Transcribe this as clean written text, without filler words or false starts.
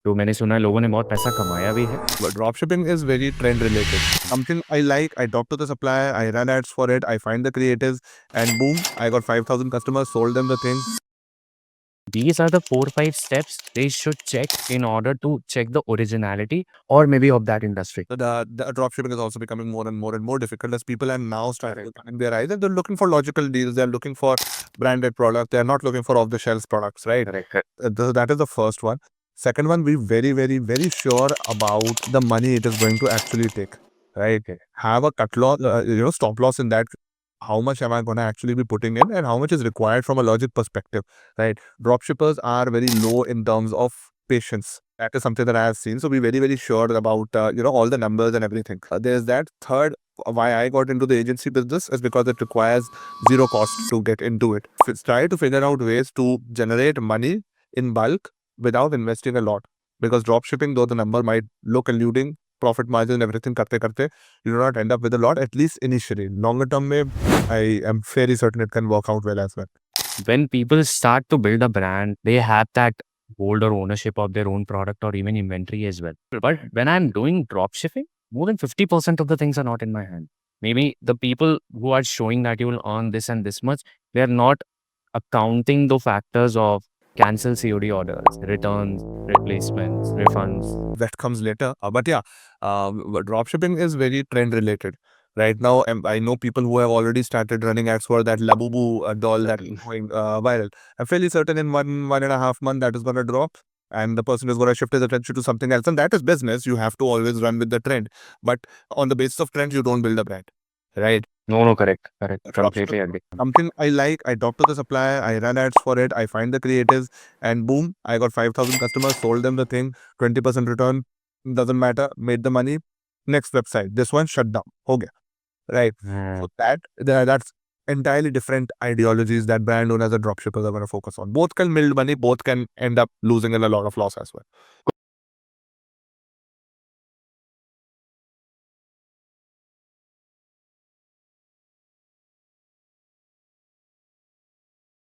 तो मैंने सुना है लोगों ने बहुत पैसा कमाया भी है। But dropshipping is very trend related. Something I like, I talk to the supplier, I run ads for it, I find the creatives, and boom, I got 5,000 customers, sold them the thing. These are the 4-5 steps they should check in order to check the originality or maybe of that industry. So the dropshipping is also becoming more and more and more difficult as people are now starting to find their eyes and they're looking for logical deals. They're looking for branded products. They're not looking for off-the-shelf products, right? Correct. That is the first one. Second one, be very, very, very sure about the money it is going to actually take, right? Okay. Have a cut loss, stop loss in that. How much am I going to actually be putting in and how much is required from a logic perspective, right? Dropshippers are very low in terms of patience. That is something that I have seen. So be very, very sure about, all the numbers and everything. There's that. Third, why I got into the agency business is because it requires zero cost to get into it. Try to figure out ways to generate money in bulk without investing a lot. Because drop shipping, though the number might look eluding, profit margin and everything karte, you do not end up with a lot, at least initially. Longer term, I am fairly certain it can work out well as well. When people start to build a brand, they have that hold or ownership of their own product or even inventory as well. But when I'm doing drop shipping, more than 50% of the things are not in my hand. Maybe the people who are showing that you will earn this and this much, they're not accounting the factors of cancel COD orders, returns, replacements, refunds. That comes later. But yeah, dropshipping is very trend related. Right now, I know people who have already started running ads for that Labubu doll that is going viral. I'm fairly certain in 1.5 months that is going to drop. And the person is going to shift his attention to something else. And that is business. You have to always run with the trend. But on the basis of trends, you don't build a brand. Right? No, correct. Dropshipping, Completely agree. something I like, I talk to the supplier, I run ads for it, I find the creatives, and boom, I got 5,000 customers, sold them the thing, 20% return, doesn't matter, made the money. Next website, this one shut down. Okay, right? So that's entirely different ideologies that brand owners and dropshippers are going to focus on. Both can build money, both can end up losing in a lot of loss as well.